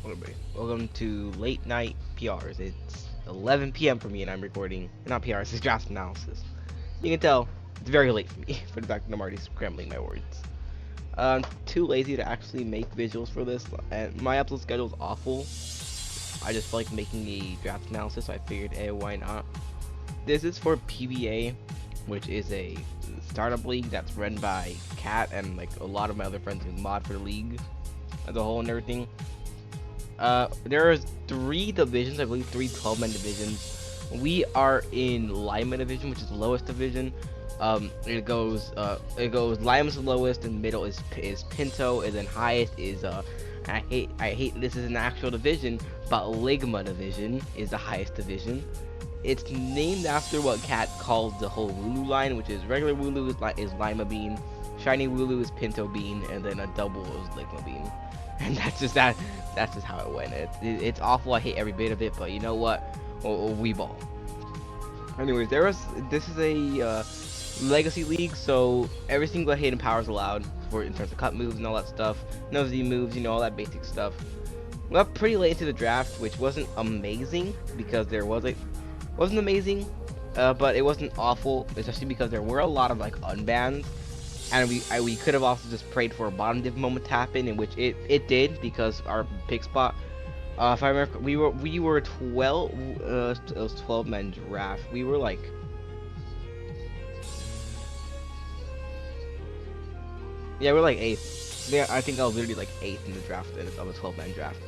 Everybody, welcome to late night PRs. It's 11 p.m. for me, and I'm recording not PRs, it's draft analysis. You can tell it's very late for me. For the fact that I'm already scrambling my words. I'm too lazy to actually make visuals for this, and my upload schedule is awful. I just feel like making a draft analysis, so I figured, hey, why not? This is for PBA, which is a startup league that's run by Cat and like a lot of my other friends who mod for the league as a whole and everything. There are three divisions, I believe, three 12-man divisions. We are in Lima division, which is the lowest division. It goes Lima's the lowest, and middle is Pinto, and then highest is I hate this is an actual division, but Ligma division is the highest division. It's named after what Cat calls the whole Wooloo line, which is regular Wooloo is Lima bean, shiny Wooloo is Pinto bean, and then a double is Ligma bean. And that's just how it went. It's awful. I hate every bit of it, but you know what? We ball. Anyways, this is a legacy league, so every single hidden power is allowed for in terms of cut moves and all that stuff. No Z moves, all that basic stuff. We got pretty late into the draft, which wasn't amazing because wasn't amazing, but it wasn't awful, especially because there were a lot of like unbans. And we could have also just prayed for a bottom div moment to happen, in which it did, because our pick spot. If I remember, we were 12. It was 12-man draft. We were like, yeah, we're like 8th. Yeah, I think I was literally like 8th in the draft of a 12-man draft.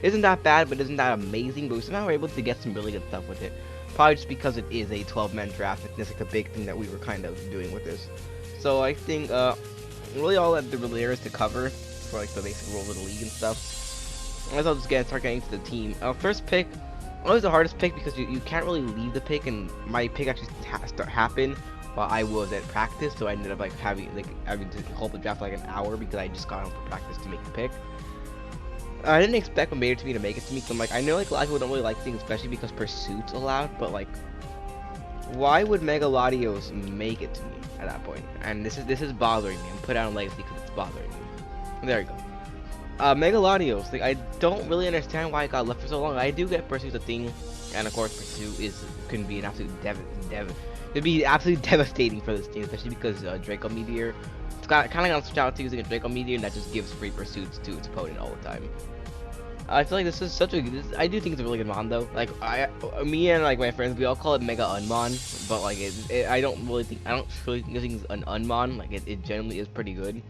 Isn't that bad, but isn't that amazing? But we somehow were able to get some really good stuff with it. Probably just because it is a 12-man draft. It's like a big thing that we were kind of doing with this. So I think really all that there is to cover for like the basic rules of the league and stuff. I guess I'll just start getting to the team. First pick, always the hardest pick because you can't really leave the pick, and my pick actually happened while I was at practice, so I ended up like having to hold the draft for like an hour because I just got home for practice to make the pick. I didn't expect what made it to me to make it to me. Cause I'm like, I know like a lot of people don't really like things, especially because pursuit's allowed, but like, why would Mega Latios make it to me at that point? And this is bothering me. I'm put out on legacy because it's bothering me. There you go. Mega Latios, like I don't really understand why it got left for so long. I do get pursuit's a thing, and of course pursuit can be an absolute it'd be absolutely devastating for this team, especially because Draco Meteor. It's got kind of got switched out to using a Draco Meteor, and that just gives free pursuits to its opponent all the time. I feel like this is I do think it's a really good mon though. Like me and like my friends, we all call it Mega Unmon, but like I don't really think it's an Unmon. Like it generally is pretty good.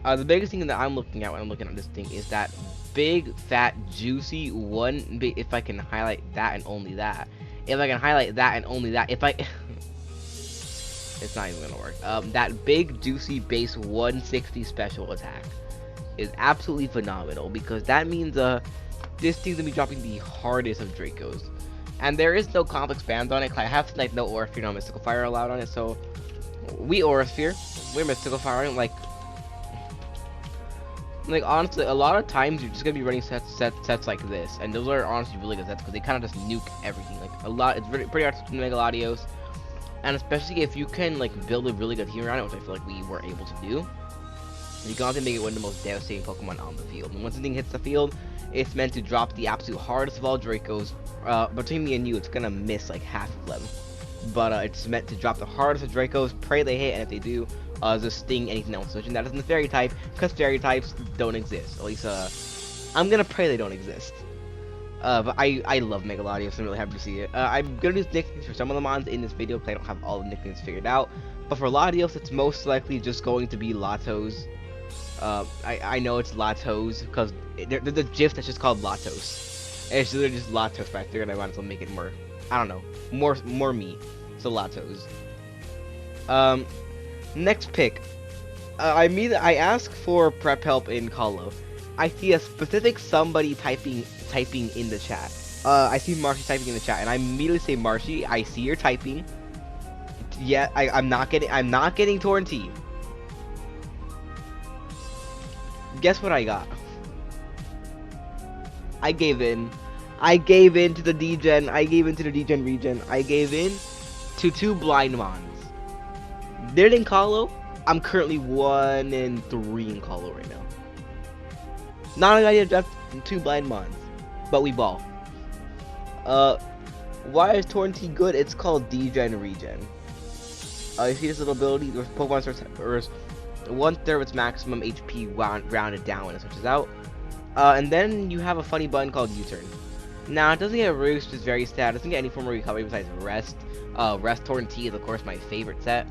The biggest thing that I'm looking at when I'm looking at this thing is that big, fat, juicy one. If I can highlight that and only that. If I can highlight that and only that. If I it's not even gonna work. That big, juicy base 160 special attack is absolutely phenomenal, because that means this thing's gonna be dropping the hardest of Dracos, and there is no complex bans on it. I have like no Aura Sphere, no Mystical Fire allowed on it, so we Aura Sphere, we're Mystical Fire, and like honestly, a lot of times you're just gonna be running sets like this, and those are honestly really good sets because they kind of just nuke everything. Like it's pretty hard to Mega Latios, and especially if you can like build a really good hero on it, which I feel like we were able to do. You can also make it one of the most devastating Pokemon on the field. And once the thing hits the field, it's meant to drop the absolute hardest of all Dracos. Between me and you, it's gonna miss like half of them. But it's meant to drop the hardest of Dracos, pray they hit, and if they do, just sting anything else. Which that isn't the fairy type, because fairy types don't exist. At least, I'm gonna pray they don't exist. But I love Mega Latios, so I'm really happy to see it. I'm gonna use nicknames for some of the mons in this video, because I don't have all the nicknames figured out. But for Latios, it's most likely just going to be Latos. I know it's Latos because there's a GIF that's just called Latos. And it's literally just Latos right there, and I might as well make it more, I don't know, more me. So Latos. Next pick. I ask for prep help in Colo. I see a specific somebody typing in the chat. I see Marshy typing in the chat, and I immediately say, Marshy, I see your typing. Yeah, I'm not getting Torrentine. Guess what I got? I gave in. I gave in to the Degen. I gave in to the Degen regen. I gave in to 2 blind mons. They're in Colo. I'm currently 1-3 in Colo right now. Not a good idea to draft. and 2 blind mons. But we ball. Uh, why is Torrentine good? It's called Degen. You see this little ability? There's Pokemon starts one-third of its maximum HP rounded down when it switches out. And then you have a funny button called U-turn. Now, it doesn't get a roost, which is very sad. It doesn't get any form of recovery besides rest. Rest Torrentine is, of course, my favorite set.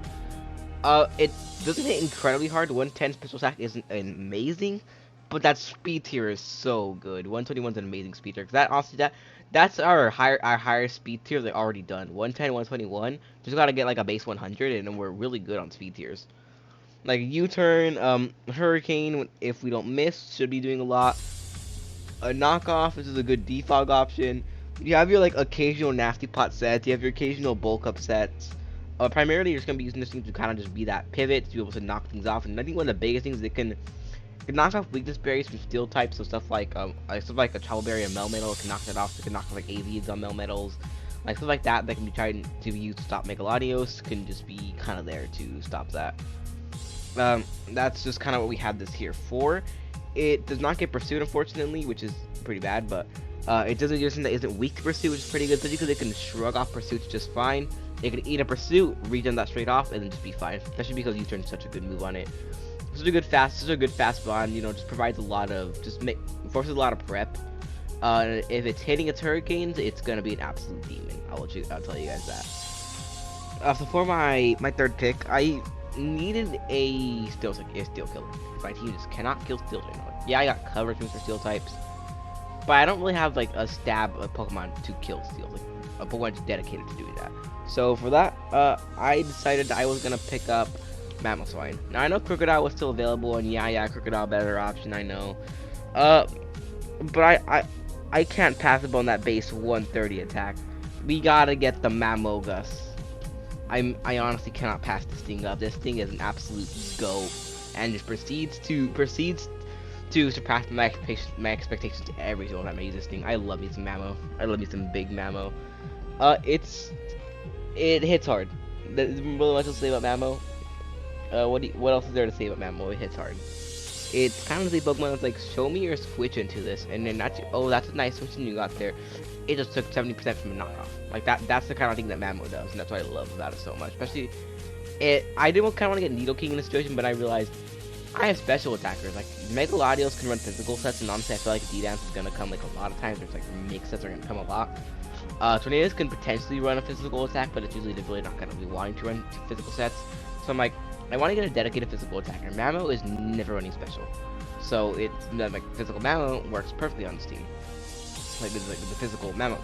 It doesn't hit incredibly hard. 110 special attack isn't amazing, but that speed tier is so good. 121 is an amazing speed tier. Cause that honestly, that's our higher speed tier they're already done. 110, 121. Just gotta get like a base 100, and then we're really good on speed tiers. Like U-turn, Hurricane, if we don't miss, should be doing a lot. A knockoff, this is a good defog option. You have your like occasional nasty pot sets. You have your occasional bulk up sets. Primarily, you're just gonna be using this thing to kind of just be that pivot to be able to knock things off. And I think one of the biggest things it can knock off weakness berries from steel types, so stuff like a Trouble Berry and Melmetal. It can knock that off. It can knock off like Avians on Melmetals, like stuff like that that can be tried to be used to stop Megalodios. Can just be kind of there to stop that. That's just kind of what we have this here for. It does not get pursued, unfortunately, which is pretty bad, but it doesn't do something that isn't weak to pursuit, which is pretty good, especially because it can shrug off pursuits just fine. It can eat a pursuit, regen that straight off, and then just be fine, especially because U-turn is such a good move on it. This is a good fast bond, you know, just provides a lot of, forces a lot of prep. If it's hitting its Hurricanes, it's gonna be an absolute demon. I'll tell you guys that. So for my third pick, I needed a steel killer. My team just cannot kill steel types. Yeah, I got coverage moves for steel types, but I don't really have like a stab of Pokemon to kill steel. Like a Pokemon just dedicated to doing that. So for that, I decided that I was gonna pick up Mamoswine. Now I know Crocodile was still available, and yeah, Crocodile better option, I know. But I can't pass up on that base 130 attack. We gotta get the Mamogus. I honestly cannot pass this thing up. This thing is an absolute goat, and just proceeds to surpass my expectations every single time I use this thing. I love me some Mamo. I love me some big Mamo. It hits hard. There's really much to say about Mamo. What else is there to say about Mamo? It hits hard. It's kind of the Pokemon that's like, show me your switch into this, and then that's a nice switch you got there. It just took 70% from a knockoff. Like that's the kind of thing that Mamo does, and that's why I love about it so much. Especially, I didn't kind of want to get Needle King in this situation, but I realized I have special attackers. Like Megalodios can run physical sets, and honestly, I feel like D-Dance is gonna come like a lot of times. There's like mix sets are gonna come a lot. Tornadoes can potentially run a physical attack, but it's usually really not gonna be wanting to run physical sets. So I'm like, I want to get a dedicated physical attacker. Mamo is never running special, so it's like physical Mamo works perfectly on this team. Like the physical Mamo.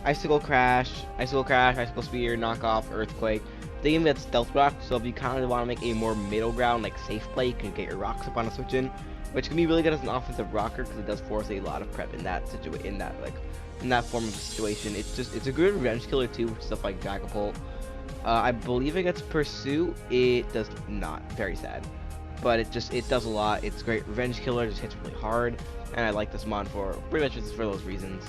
Icicle Crash, Icicle Spear, Knockoff, Earthquake. They even get Stealth Rock, so if you kind of want to make a more middle ground, like safe play, you can get your rocks up on a switch in, which can be really good as an offensive rocker because it does force a lot of prep in that in that form of a situation. It's a good revenge killer too for stuff like Dragapult. I believe it gets Pursue. It does not. Very sad. But it does a lot. It's great revenge killer. Just hits really hard, and I like this mon for pretty much just for those reasons.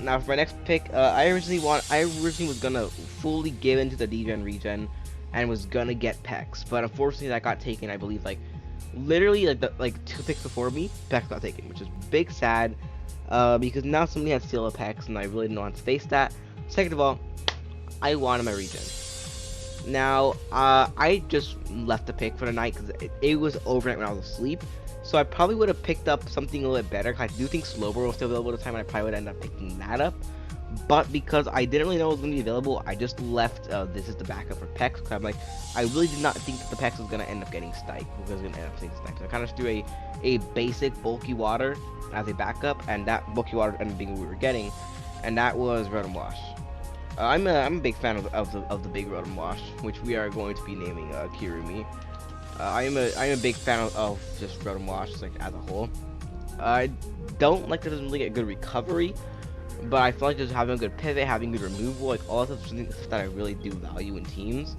Now for my next pick, I originally was gonna fully give into the Degen regen, and was gonna get Pex, but unfortunately that got taken. I believe literally 2 picks before me, Pex got taken, which is big sad, because now somebody has Steel Pex, and I really didn't want to face that. Second of all, I wanted my regen. Now, I just left the pick for the night because it was overnight when I was asleep. So I probably would have picked up something a little bit better. I do think Slowbro was still available at the time, and I probably would end up picking that up. But because I didn't really know it was going to be available, I just left this as the backup for Pex. Because I'm like, I really did not think that the Pex was going to end up getting Stike. Because it was going to end up getting Stike. So I kind of just threw a basic bulky water as a backup, and that bulky water ended up being what we were getting, and that was Rotom Wash. I'm a big fan of the big Rotom Wash, which we are going to be naming Kirumi. I'm a big fan of just Rotom Wash like as a whole. I don't like that it doesn't really get good recovery, but I feel like just having a good pivot, having good removal, like all that stuff that I really do value in teams.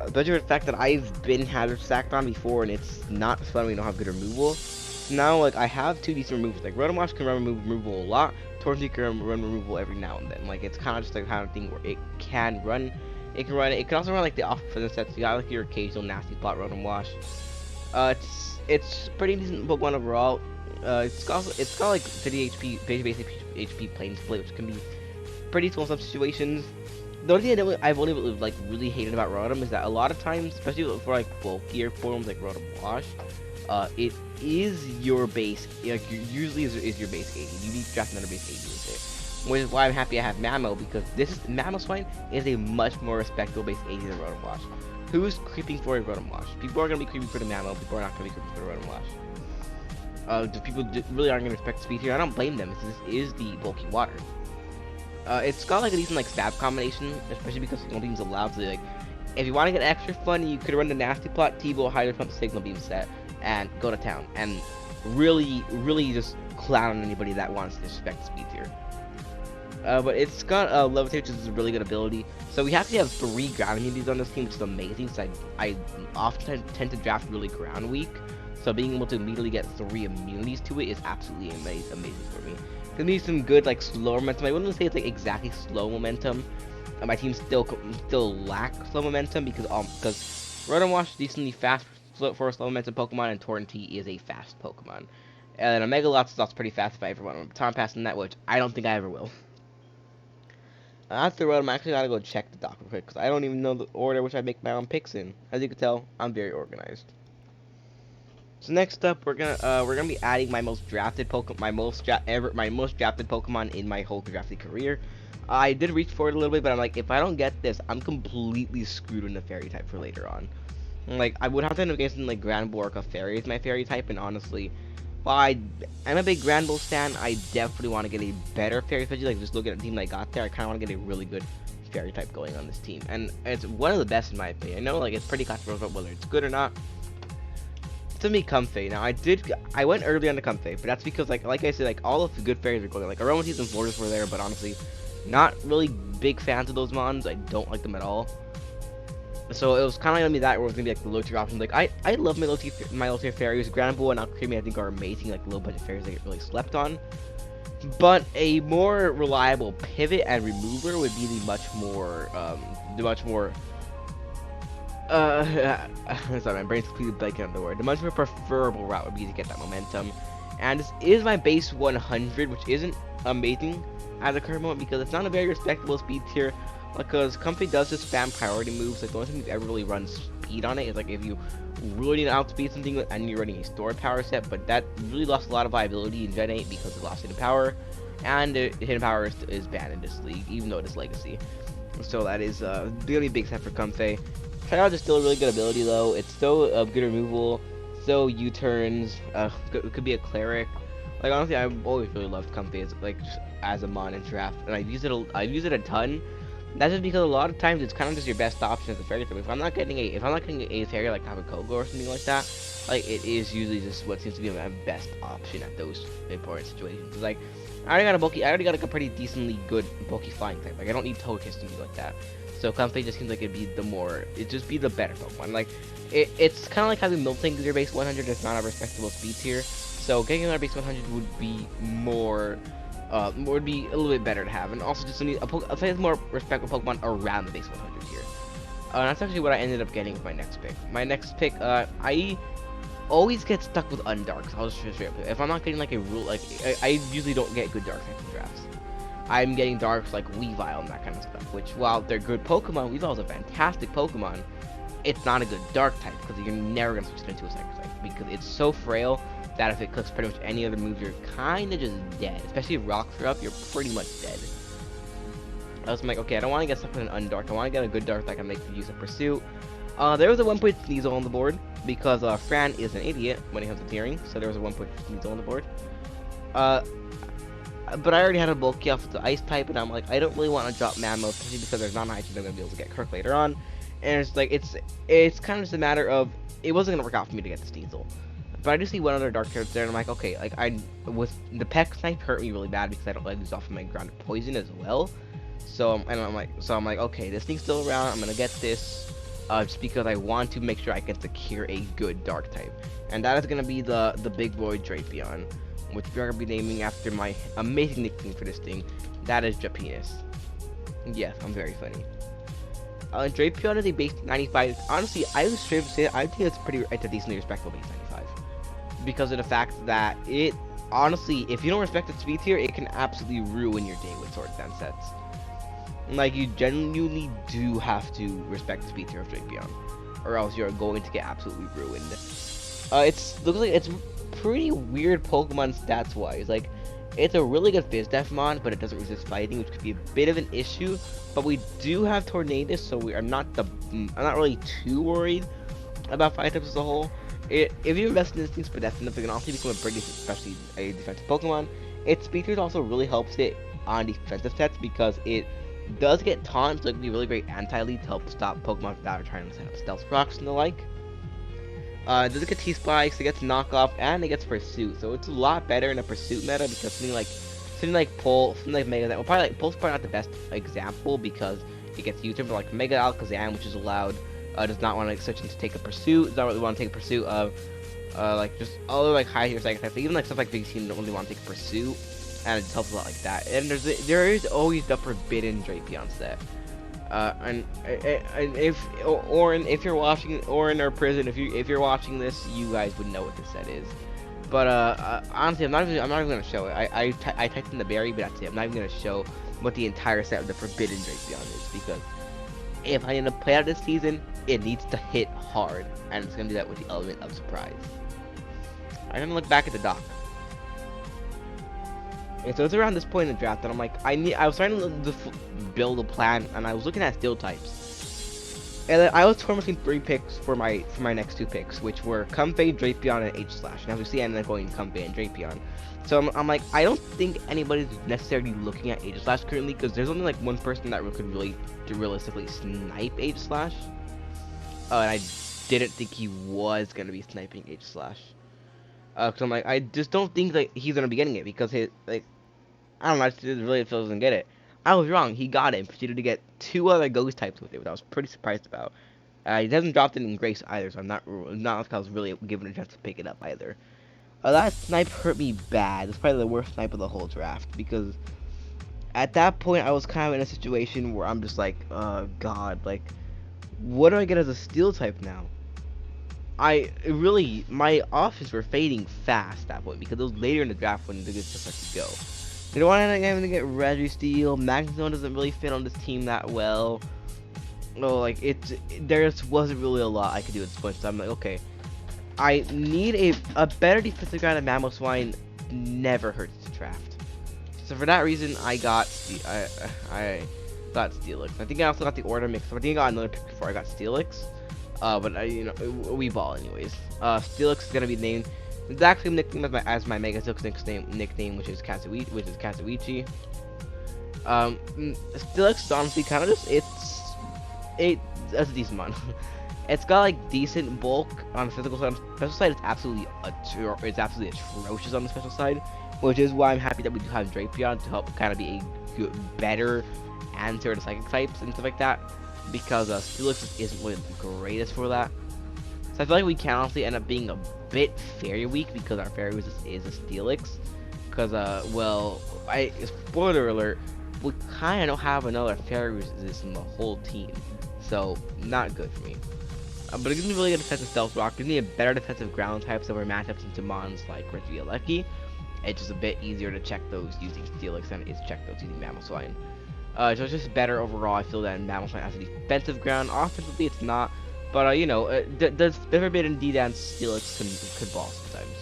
Especially with the fact that I've been Hazard stacked on before, and it's not fun when you don't have good removal. So now like I have 2 decent removals. Like Rotom Wash can run removal a lot. Torrentine can run removal every now and then. Like it's kind of just like kind of thing where it can run. It can also run like the off-prison sets. You got like your occasional nasty plot Rotom Wash. It's pretty decent Pokemon overall. It's got like 30 HP, basic HP plane split, which can be pretty useful in some situations. The only thing I've only like really hated about Rotom is that a lot of times, especially for like bulkier forms like Rotom Wash, it is your base. Like usually is your base 80. You need to draft another base 80 with it, which is why I'm happy I have Mamo, because Mamoswine is a much more respectable base 80 than Rotom Wash. Who's creeping for a Rotom Wash? People are gonna be creeping for the Mamo. People are not gonna be creeping for the Rotom Wash. People really aren't gonna respect speed here. I don't blame them. This is the bulky water. It's got like a decent like stab combination, especially because no beam's allowed. So like, if you want to get extra fun, you could run the nasty plot, T-Bow, Hydro Pump, Signal Beam set, and go to town, and really just clown on anybody that wants to disrespect speed here. But it's got Levitate, which is a really good ability. So we actually have 3 ground immunities on this team, which is amazing. So I often tend to draft really ground weak. So being able to immediately get 3 immunities to it is absolutely amazing for me. It needs some good like slow momentum. I wouldn't say it's like exactly slow momentum. My team still lacks slow momentum because Rotom Wash is decently fast for a slow momentum Pokemon, and Torrentee is a fast Pokemon. And a Megalots is pretty fast if I ever want to time pass in that, which I don't think I ever will. After Rotom, I'm actually gotta go check the doc real quick because I don't even know the order which I make my own picks in. As you can tell, I'm very organized. So next up, we're gonna be adding my most drafted Pokemon, my most drafted Pokemon in my whole drafted career. I did reach for it a little bit, but I'm like, if I don't get this, I'm completely screwed in the Fairy type for later on. Like, I would have to end up getting like Granbull or Fairy is my Fairy type, and honestly, while I'm a big Granbull stan, I definitely want to get a better Fairy, especially like just looking at the team I got there. I kind of want to get a really good Fairy type going on this team, and it's one of the best in my opinion. I know like it's pretty controversial whether it's good or not. To me, Comfey. Now I went early on the Comfey, but that's because like I said, like all of the good fairies are going. Like Aromatisse and Floridas were there, but honestly, not really big fans of those mons. I don't like them at all. So it was kind of like gonna be that, where it was gonna be like the low tier options. Like I love my low tier fairies. Granbull and Alcremie I think are amazing. Like low budget fairies that get really slept on. But a more reliable pivot and remover would be the much more sorry, my brain's completely blanking on the word. The much more preferable route would be to get that momentum. And this is my base 100, which isn't amazing at the current moment because it's not a very respectable speed tier. Because Comfey does just spam priority moves. Like the only thing we've ever really run speed on it is like if you really need to outspeed something and you're running a stored power set. But that really lost a lot of viability in Gen 8 because it lost hidden power. And hidden power is banned in this league, even though it is legacy. So that is really big step for Comfey. Tryouts is still a really good ability though. It's still a good removal, still U-turns. It could be a cleric. Like honestly, I've always really loved Comfey as a mon in draft, and I've used it a ton. That's just because a lot of times it's kind of just your best option as a fairy type. If I'm not getting a fairy like Tabakogo or something like that, like it is usually just what seems to be my best option at those important situations. Like I already got like a pretty decently good bulky flying type. Like I don't need Togekiss to be like that. So Comfey just seems like it'd just be the better Pokemon. Like it's kind of like having Miltank as your base 100. It's not a respectable speed tier. So getting another base 100 would be would be a little bit better to have, and also just need a more respectable Pokemon around the base 100 here. That's actually what I ended up getting with my next pick. My next pick, I always get stuck with Undarks. I'll just straight up. If I'm not getting like a rule, like I usually don't get good Dark types in drafts. I'm getting Darks like Weavile and that kind of stuff. Which, while they're good Pokemon, Weavile is a fantastic Pokemon. It's not a good Dark type because you're never gonna switch it into a Psychic type because it's so frail that if it clicks pretty much any other move, you're kind of just dead. Especially if rocks are up, you're pretty much dead. I was like, okay, I don't want to get stuck with an Undark. I want to get a good Dark that I can make use of Pursuit. There was a 1-point Sneasel on the board because Fran is an idiot when it comes to tiering, so there was a 1-point Sneasel on the board. But I already had a bulky off with the Ice type, and I'm like, I don't really want to drop Mammo, especially because there's not much I'm going to be able to get Kirk later on. And it's like, it's kind of just a matter of, it wasn't going to work out for me to get the Sneasel. But I do see one other Dark character there, and I'm like, okay, like with the Peck Snipe hurt me really bad because I don't like lose off of my grounded poison as well. So I'm like, okay, this thing's still around. I'm gonna get this, just because I want to make sure I can secure a good Dark type, and that is gonna be the big boy Drapion, which we're gonna be naming after my amazing nickname for this thing. That is Japenis. Yes, I'm very funny. Drapion is a base 95. Honestly, I was straight up saying I think it's a decently respectable base 95. because of the fact that it honestly, if you don't respect its speed tier, it can absolutely ruin your day with Sword Dance sets. Like, you genuinely do have to respect the speed tier of Drapion, or else you're going to get absolutely ruined. Looks like it's pretty weird Pokemon stats wise. Like, it's a really good Fizdefmon, but it doesn't resist fighting, which could be a bit of an issue. But we do have Tornadus, so I'm not really too worried about fight types as a whole. If you invest in instincts, but that's enough, it can also become a pretty, especially a defensive Pokemon. Its speed tier also really helps it on defensive sets because it does get taunts, so it can be really great anti-lead to help stop Pokemon without trying to set up stealth rocks and the like. It does get T-Spikes, it gets knockoff, and it gets pursuit, so it's a lot better in a pursuit meta because something like Pull, something like Mega, well, probably like Pull's probably not the best example because it gets used, but like Mega Alakazam, which is allowed, does not want to switch into take a pursuit, does not really want to take a pursuit of like just other like high tier psychic types, even like stuff like Big C don't really want to take a pursuit, and it just helps a lot like that. And there is always the Forbidden Drapion set. And if you're watching Orin or Prison, if you're watching this, you guys would know what this set is. But honestly, I'm not even gonna show it. I typed in the berry, but that's it. I'm not even gonna show what the entire set of the Forbidden Drapion is because if I end up playing out this season, it needs to hit hard, and it's gonna do that with the element of surprise. I'm gonna look back at the doc. And so it's around this point in the draft that I'm like, I was trying to build a plan, and I was looking at steel types. And then I was torn between 3 picks for my next 2 picks, which were Comfey, Drapion, and H/. And as we see, I ended up going Comfey and Drapion. So I'm like, I don't think anybody's necessarily looking at H/ currently, because there's only like one person that could really realistically snipe H/. And I didn't think he was gonna be sniping H/. Cause I'm like, I just don't think that he's gonna be getting it because I don't know, I just really feel doesn't get it. I was wrong. He got it. Proceeded to get 2 other ghost types with it, which I was pretty surprised about. He hasn't dropped it in Grace either, so I'm not like I was really given a chance to pick it up either. That snipe hurt me bad. It's probably the worst snipe of the whole draft because at that point I was kind of in a situation where I'm just like, God, like, what do I get as a steel type now? My options were fading fast at that point because it was later in the draft when the good stuff started to go. You don't want to get Registeel. Magnezone doesn't really fit on this team that well. No, like there just wasn't really a lot I could do at this point. So I'm like, okay, I need a better defensive guy than Mamoswine. Never hurts to draft. So for that reason, I got Steelix. I think I also got the order mix. I think I got another pick before I got Steelix. But we ball anyways. Steelix is gonna be named. It's actually nicknamed as my Mega Silk's nickname, which is Kazuichi. Steelix is honestly kind of just that's a decent mon. It's got like decent bulk on the physical side. On the special side, it's absolutely atrocious on the special side, which is why I'm happy that we do have Drapion to help kind of be a better answer to psychic types and stuff like that. Because Steelix just isn't really the greatest for that. So I feel like we can honestly end up being a bit fairy weak because our fairy resist is a Steelix. Because, spoiler alert, we kind of don't have another fairy resist in the whole team. So, not good for me. But it gives me really good defensive Stealth Rock. It gives me a better defensive ground type, so we're matchups into mons like Regieleki. It's just a bit easier to check those using Steelix than it is to check those using Mamoswine. So it's just better overall. I feel that Mamoswine has a defensive ground. Offensively, it's not. But, the Forbidden D-Dance Steelix could ball sometimes.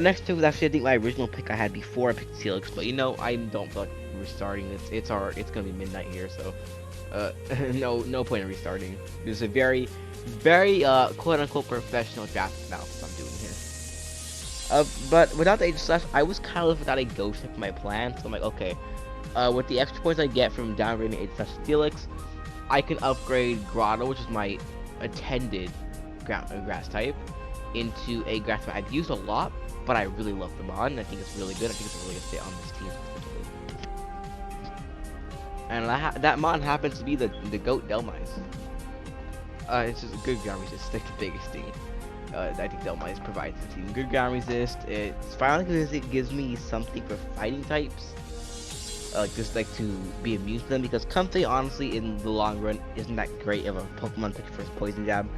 Next to was actually, I think, my original pick I had before I picked Steelix. But, I don't feel like restarting. It's going to be midnight here, so no point in restarting. This is a very, very, quote-unquote professional draft analysis I'm doing here. But without the H/, I was kind of without a ghost type in my plan. So I'm like, okay. With the extra points I get from downgrading H/ Steelix, I can upgrade Grotto, which is my attended grass type, into a grass type I've used a lot, but I really love the mod, and I think it's really good. I think it's a really good fit on this team. And that mod happens to be the GOAT Delmise. It's just a good ground resist, like the biggest thing. I think Delmise provides the team. Good ground resist. It's finally because it gives me something for fighting types. Just like to be immune to them, because Comfey honestly in the long run isn't that great of a Pokemon pick for his poison jab.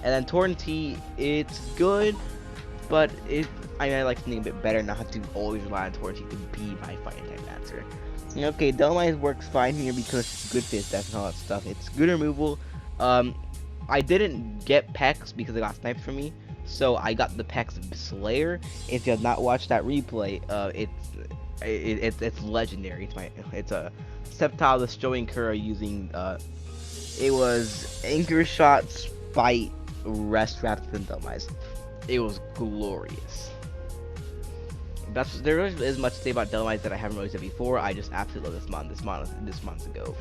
And then Torrent, it's good, but I like something a bit better, not have to always rely on Torchic to be my fighting type answer. Okay, Dolomize works fine here because it's good fit death and all that stuff. It's good removal. Um, I didn't get Pex because it got sniped from me, so I got the Pex Slayer. If you have not watched that replay, it's legendary. It's a Sceptile destroying Kura using it was Anchor Shot, Spite, Rest Wrapped, and Dolomize. It was glorious. There really is much to say about Dolomize that I haven't really said before. I just absolutely love this mod. This month's ago.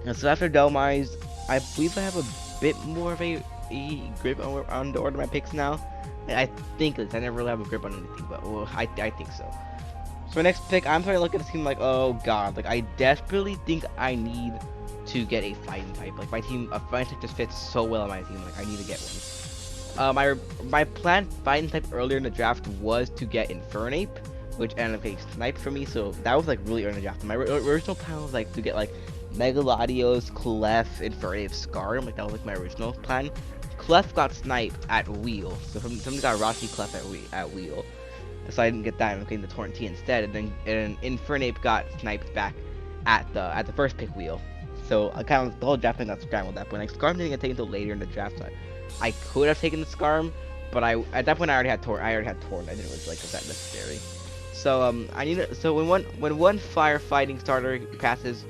And so after Dolomize, I believe I have a bit more of a grip on the order of my picks now. I think I never really have a grip on anything, but well, I think so. So my next pick, I'm starting to look at this team like, oh god, like I desperately think I need to get a fighting type. Like a fighting type just fits so well on my team. Like I need to get one. My planned fighting type earlier in the draft was to get Infernape, which ended up getting sniped for me. So that was like really early in the draft. My original plan was like to get like Megaladios, Clef, Infernape, Scarm. Like that was like my original plan. Clef got sniped at Wheel, so somebody got Rashi Clef at Wheel. So I didn't get that. I'm getting the Torrent T instead, and then Infernape got sniped back at the first pick Wheel. So I kind of the whole draft got scrambled at that point. Like Scarm didn't get taken until later in the draft. So I could have taken the Scarm, but at that point I already had Torrent. I didn't really like that necessary. So I need so when one firefighting starter passes,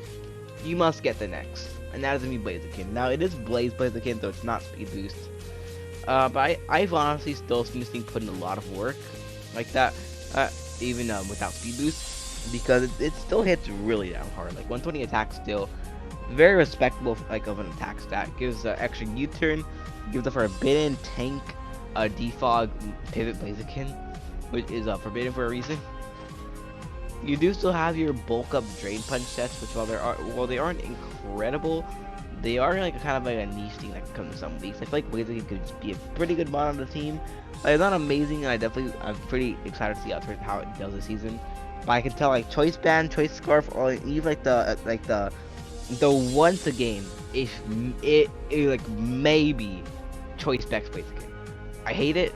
you must get the next, and that is gonna be Blaziken. Now it is Blaziken, so it's not speed boost. But I've honestly still seen this thing put in a lot of work like that, even without speed boost, because it still hits really damn hard. Like 120 attack still very respectable, like of an attack stat. Gives extra U-turn, gives a forbidden tank, defog, pivot Blaziken, which is forbidden for a reason. You do still have your bulk up drain punch sets, which while they aren't incredible, they are like kind of like a niche thing that can come to some weeks. I feel like Blaziken could just be a pretty good mod on the team. Like, it's not amazing, and I'm pretty excited to see how it does this season. But I can tell like Choice Band, Choice Scarf, or even like the once a game, if it like maybe Choice Specs Blaziken. I hate it,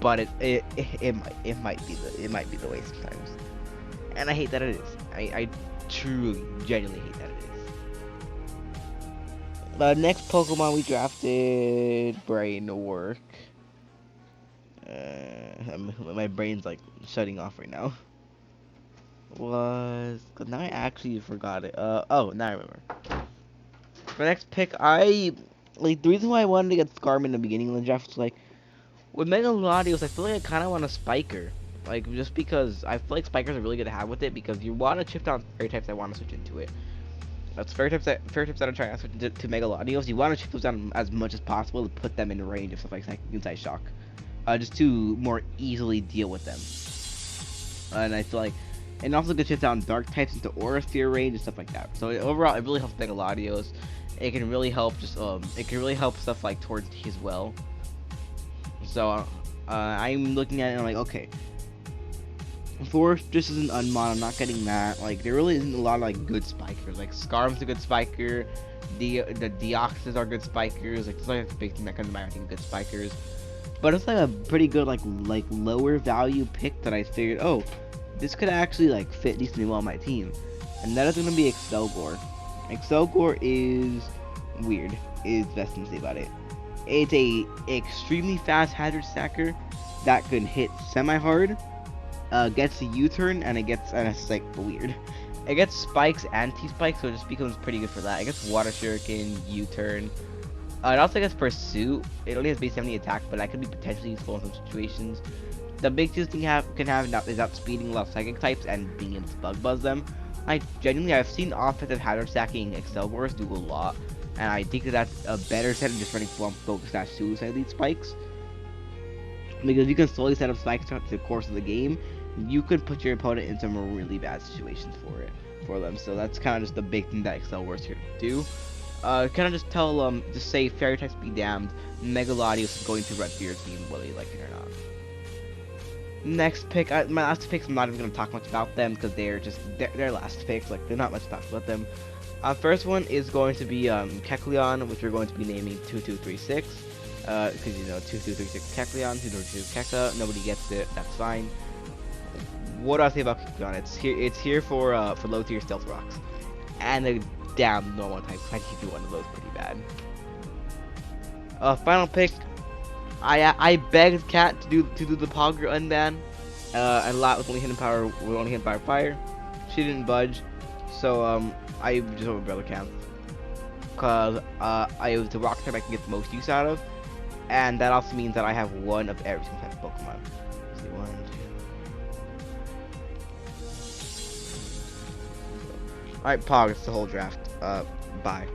but it might be the way sometimes. And I hate that it is. I truly, genuinely hate that it is. The next Pokemon we drafted, brain work. My brain's like shutting off right now. Now I actually forgot it. Oh, now I remember. For the next pick, the reason why I wanted to get Scarm in the beginning of the draft was like, with Megalodios, I feel like I kind of want a Spiker. Like, just because I feel like Spikers are really good to have with it, because you want to chip down fairy types that want to switch into it. That's fairy types that are trying to switch to Megalodios. You want to chip those down as much as possible to put them in range of stuff like Inside Shock. Just to more easily deal with them. And I feel like, and also good chip down Dark types into Aura Sphere range and stuff like that. So overall, it really helps Megalodios. It can really help stuff like towards T as well. So I'm looking at it and I'm like, okay, Forest is an unmod, I'm not getting that. Like, there really isn't a lot of like good spikers. Like Scarm's a good spiker, the Deoxys are good spikers. Like, it's like a big thing that comes to mind, I think, good spikers. But it's like a pretty good like lower value pick that I figured, oh, this could actually like fit decently well on my team. And that is gonna be Excelgor. Excelgor is weird, is the best thing to say about it. It's a extremely fast hazard stacker that can hit semi-hard, gets a U-turn, and it's like weird. It gets spikes and T-spikes, so it just becomes pretty good for that. It gets Water Shuriken, U-turn. It also gets Pursuit. It only has base 70 attack, but that could be potentially useful in some situations. The big two thing can have is outspeeding a lot of psychic types and being able to bug buzz them. I've seen offensive hazard stacking Excelgors do a lot, and I think that's a better set than just running full on focus / suicide lead spikes. Because you can slowly set up spikes throughout the course of the game, you could put your opponent in some really bad situations for them. So that's kind of just the big thing that Excelgors here to do. Kind of just just say fairy types be damned, Megalodios is going to red for your team whether you like it or not. Next pick, my last picks, I'm not even going to talk much about them because they're last picks, like they're not much to talk about them. First one is going to be Kecleon, which we're going to be naming 2236. Because, you know, 2236 Kecleon, 2236 Keka, nobody gets it, that's fine. What do I say about Kecleon? It's here for low tier stealth rocks. And a damn normal type. I think you one of those pretty bad. Final pick. I begged Cat to do the Pogger unban. And Lot was only hitting power. We only hit by fire. She didn't budge. So I just went with Brother Camp. Cause I was the rock type I can get the most use out of, and that also means that I have one of every single type of Pokemon. Let's see, one, two. Alright, Pog, it's the whole draft. Bye.